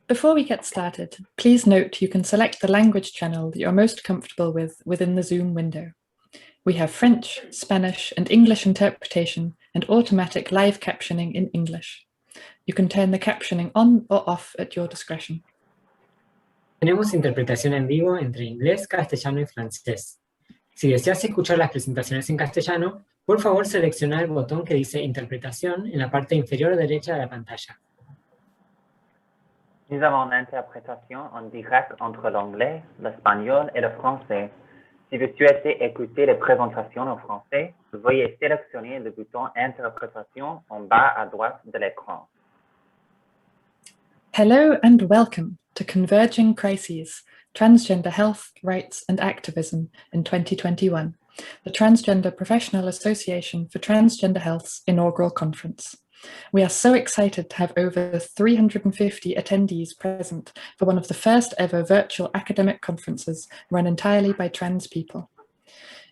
Before we get started, please note you can select the language channel that you're most comfortable with within the Zoom window. We have French, Spanish, and English interpretation and automatic live captioning in English. You can turn the captioning on or off at your discretion. Tenemos interpretación en vivo entre inglés, castellano y francés. Si deseas escuchar las presentaciones en castellano, por favor selecciona el botón que dice Interpretación en la parte inferior derecha de la pantalla. Nous avons une interprétation en direct entre l'anglais, l'espagnol et le français. Si vous souhaitez écouter les présentations en français, veuillez sélectionner le bouton Interprétation en bas à droite de l'écran. Hello and welcome to Converging Crises, Transgender Health, Rights and Activism in 2021, the Transgender Professional Association for Transgender Health's inaugural conference. We are so excited to have over 350 attendees present for one of the first ever virtual academic conferences run entirely by trans people.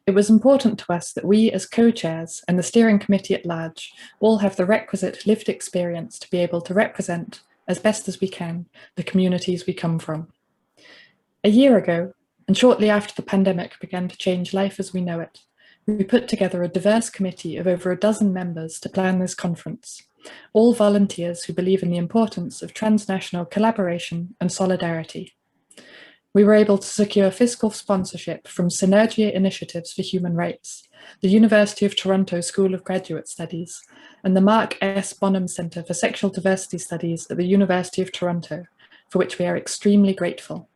It was important to us that we as co-chairs and the steering committee at large all have the requisite lived experience to be able to represent, as best as we can, the communities we come from. A year ago, and shortly after the pandemic began to change life as we know it, we put together a diverse committee of over a dozen members to plan this conference, all volunteers who believe in the importance of transnational collaboration and solidarity. We were able to secure fiscal sponsorship from Synergia Initiatives for Human Rights, the University of Toronto School of Graduate Studies, and the Mark S. Bonham Centre for Sexual Diversity Studies at the University of Toronto, for which we are extremely grateful.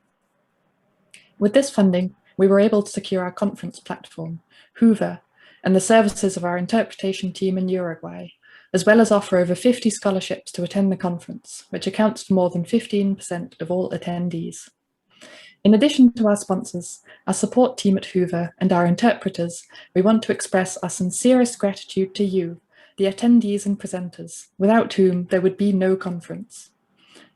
With this funding, we were able to secure our conference platform, Hoover, and the services of our interpretation team in Uruguay, as well as offer over 50 scholarships to attend the conference, which accounts for more than 15% of all attendees. In addition to our sponsors, our support team at Hoover, and our interpreters, we want to express our sincerest gratitude to you, the attendees and presenters, without whom there would be no conference.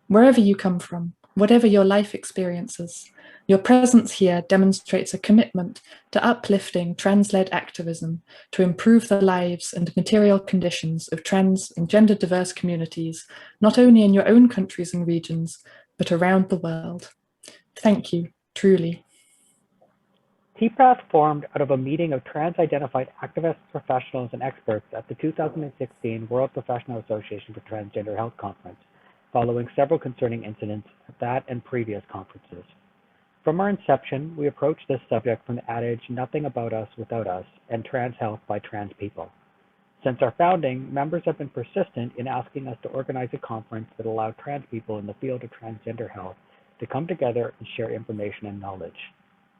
Wherever you come from, whatever your life experiences, your presence here demonstrates a commitment to uplifting trans-led activism to improve the lives and material conditions of trans and gender-diverse communities, not only in your own countries and regions, but around the world. Thank you, truly. TPATH formed out of a meeting of trans-identified activists, professionals, and experts at the 2016 World Professional Association for Transgender Health Conference, following several concerning incidents at that and previous conferences. From our inception, we approached this subject from the adage, nothing about us without us, and trans health by trans people. Since our founding, members have been persistent in asking us to organize a conference that allowed trans people in the field of transgender health to come together and share information and knowledge.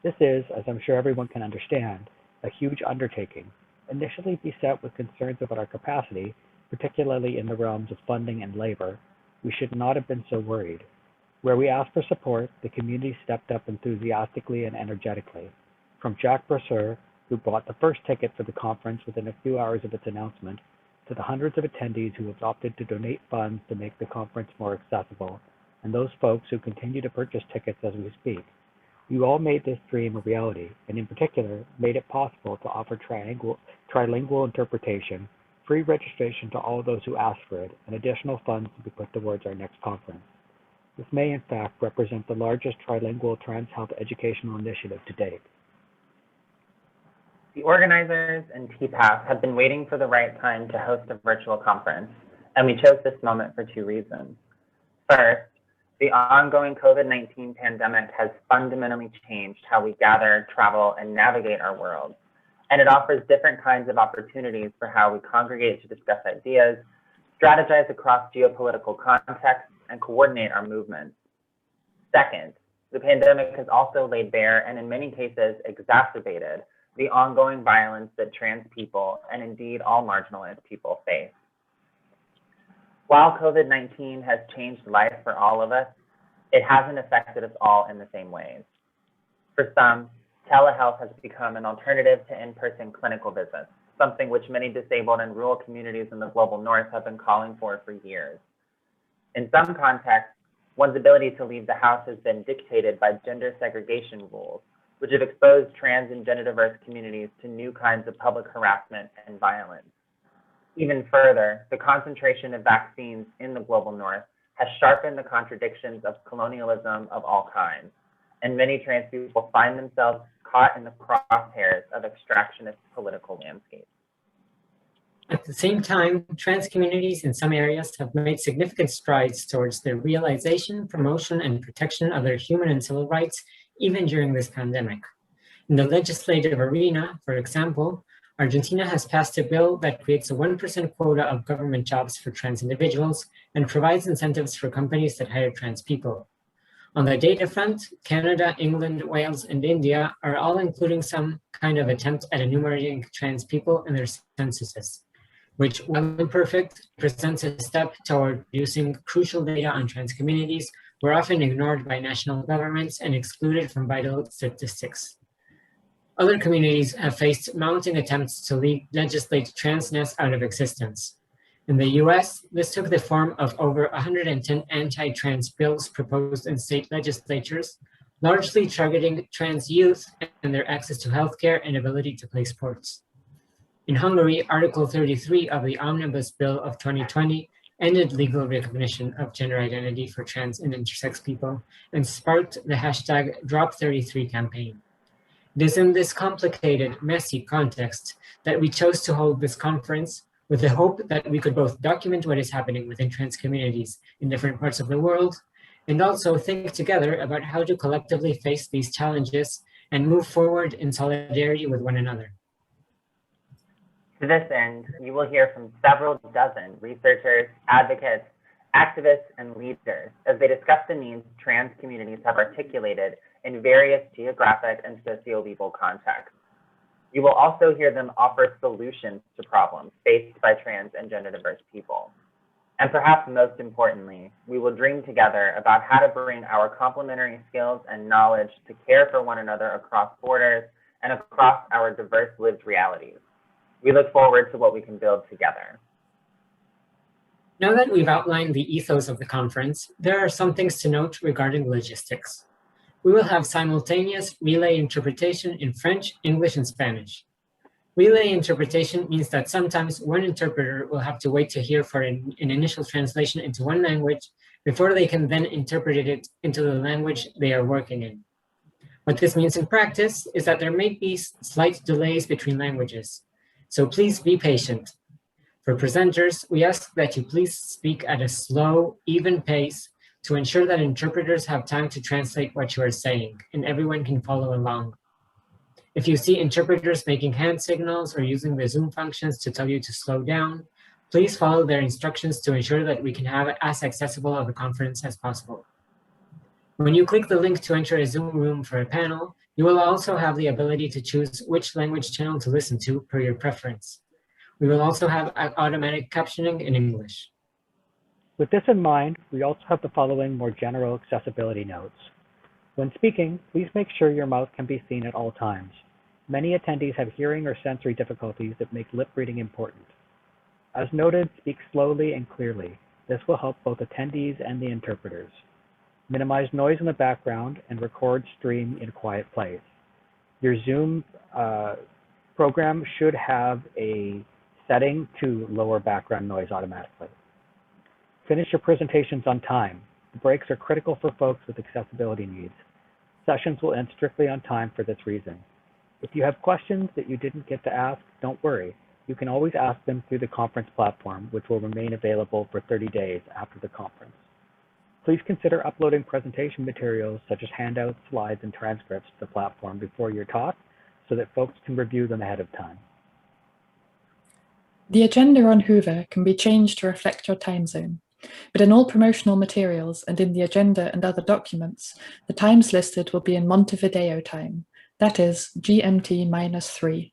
This is, as I'm sure everyone can understand, a huge undertaking, initially beset with concerns about our capacity, particularly in the realms of funding and labor. We should not have been so worried. Where we asked for support, the community stepped up enthusiastically and energetically. From Jacques Brasseur, who bought the first ticket for the conference within a few hours of its announcement, to the hundreds of attendees who have opted to donate funds to make the conference more accessible, and those folks who continue to purchase tickets as we speak. You all made this dream a reality, and in particular, made it possible to offer trilingual interpretation, free registration to all those who asked for it, and additional funds to be put towards our next conference. This may in fact represent the largest trilingual trans health educational initiative to date. The organizers and TPATH have been waiting for the right time to host a virtual conference, and we chose this moment for two reasons. First, the ongoing COVID-19 pandemic has fundamentally changed how we gather, travel, and navigate our world, and it offers different kinds of opportunities for how we congregate to discuss ideas, strategize across geopolitical contexts, and coordinate our movements. Second, the pandemic has also laid bare and in many cases exacerbated the ongoing violence that trans people and indeed all marginalized people face. While COVID-19 has changed life for all of us, it hasn't affected us all in the same ways. For some, telehealth has become an alternative to in-person clinical visits, something which many disabled and rural communities in the global north have been calling for years. In some contexts, one's ability to leave the house has been dictated by gender segregation rules, which have exposed trans and gender diverse communities to new kinds of public harassment and violence. Even further, the concentration of vaccines in the global north has sharpened the contradictions of colonialism of all kinds, and many trans people find themselves caught in the crosshairs of extractionist political landscapes. At the same time, trans communities in some areas have made significant strides towards the realization, promotion, and protection of their human and civil rights, even during this pandemic. In the legislative arena, for example, Argentina has passed a bill that creates a 1% quota of government jobs for trans individuals and provides incentives for companies that hire trans people. On the data front, Canada, England, Wales, and India are all including some kind of attempt at enumerating trans people in their censuses, which, while imperfect, presents a step toward producing crucial data on trans communities were often ignored by national governments and excluded from vital statistics. Other communities have faced mounting attempts to legislate transness out of existence. In the US, this took the form of over 110 anti-trans bills proposed in state legislatures, largely targeting trans youth and their access to healthcare and ability to play sports. In Hungary, Article 33 of the Omnibus Bill of 2020 ended legal recognition of gender identity for trans and intersex people and sparked the hashtag #Drop33 campaign. It is in this complicated, messy context that we chose to hold this conference with the hope that we could both document what is happening within trans communities in different parts of the world, and also think together about how to collectively face these challenges and move forward in solidarity with one another. To this end, you will hear from several dozen researchers, advocates, activists, and leaders as they discuss the needs trans communities have articulated in various geographic and socio-legal contexts. You will also hear them offer solutions to problems faced by trans and gender diverse people. And perhaps most importantly, we will dream together about how to bring our complementary skills and knowledge to care for one another across borders and across our diverse lived realities. We look forward to what we can build together. Now that we've outlined the ethos of the conference, there are some things to note regarding logistics. We will have simultaneous relay interpretation in French, English, and Spanish. Relay interpretation means that sometimes one interpreter will have to wait to hear for an initial translation into one language before they can then interpret it into the language they are working in. What this means in practice is that there may be slight delays between languages, so please be patient. For presenters, we ask that you please speak at a slow, even pace to ensure that interpreters have time to translate what you are saying and everyone can follow along. If you see interpreters making hand signals or using the Zoom functions to tell you to slow down, please follow their instructions to ensure that we can have it as accessible of a conference as possible. When you click the link to enter a Zoom room for a panel, you will also have the ability to choose which language channel to listen to per your preference. We will also have automatic captioning in English. With this in mind, we also have the following more general accessibility notes. When speaking, please make sure your mouth can be seen at all times. Many attendees have hearing or sensory difficulties that make lip reading important. As noted, speak slowly and clearly. This will help both attendees and the interpreters. Minimize noise in the background and record stream in a quiet place. Your Zoom program should have a setting to lower background noise automatically. Finish your presentations on time. The breaks are critical for folks with accessibility needs. Sessions will end strictly on time for this reason. If you have questions that you didn't get to ask, don't worry. You can always ask them through the conference platform, which will remain available for 30 days after the conference. Please consider uploading presentation materials such as handouts, slides, and transcripts to the platform before your talk so that folks can review them ahead of time. The agenda on Hoover can be changed to reflect your time zone. But in all promotional materials and in the agenda and other documents, the times listed will be in Montevideo time, that is GMT-3.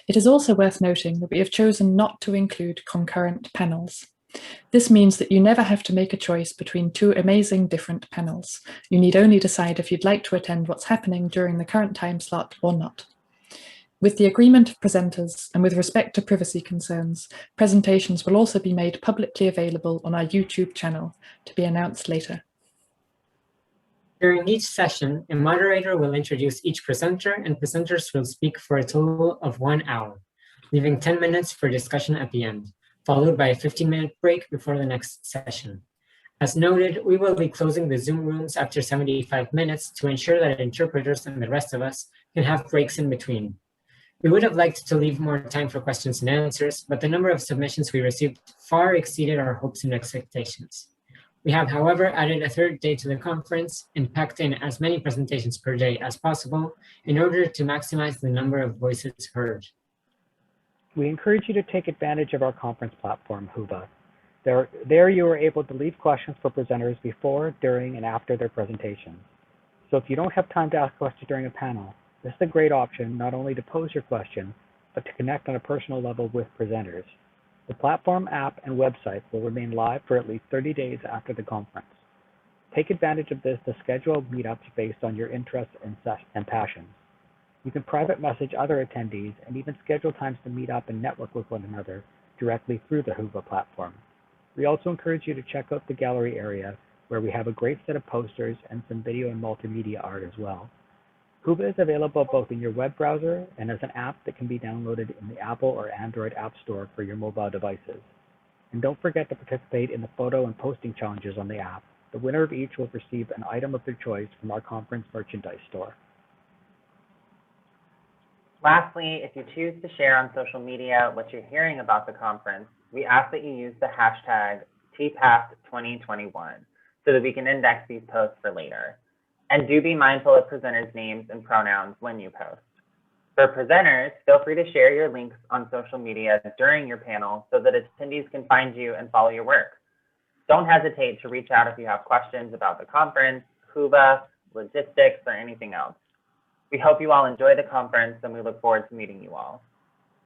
It is also worth noting that we have chosen not to include concurrent panels. This means that you never have to make a choice between two amazing different panels. You need only decide if you'd like to attend what's happening during the current time slot or not. With the agreement of presenters and with respect to privacy concerns, presentations will also be made publicly available on our YouTube channel, to be announced later. During each session, a moderator will introduce each presenter and presenters will speak for a total of 1 hour, leaving 10 minutes for discussion at the end, followed by a 15-minute break before the next session. As noted, we will be closing the Zoom rooms after 75 minutes to ensure that interpreters and the rest of us can have breaks in between. We would have liked to leave more time for questions and answers, but the number of submissions we received far exceeded our hopes and expectations. We have, however, added a third day to the conference and packed in as many presentations per day as possible in order to maximize the number of voices heard. We encourage you to take advantage of our conference platform, Whova. There you are able to leave questions for presenters before, during, and after their presentations. So if you don't have time to ask questions during a panel, this is a great option not only to pose your question, but to connect on a personal level with presenters. The platform app and website will remain live for at least 30 days after the conference. Take advantage of this to schedule meetups based on your interests and passions. You can private message other attendees and even schedule times to meet up and network with one another directly through the Whova platform. We also encourage you to check out the gallery area where we have a great set of posters and some video and multimedia art as well. Whova is available both in your web browser and as an app that can be downloaded in the Apple or Android App Store for your mobile devices. And don't forget to participate in the photo and posting challenges on the app. The winner of each will receive an item of their choice from our conference merchandise store. Lastly, if you choose to share on social media what you're hearing about the conference, we ask that you use the hashtag TPATH2021 so that we can index these posts for later. And do be mindful of presenters' names and pronouns when you post. For presenters, feel free to share your links on social media during your panel so that attendees can find you and follow your work. Don't hesitate to reach out if you have questions about the conference, Whova, logistics, or anything else. We hope you all enjoy the conference and we look forward to meeting you all.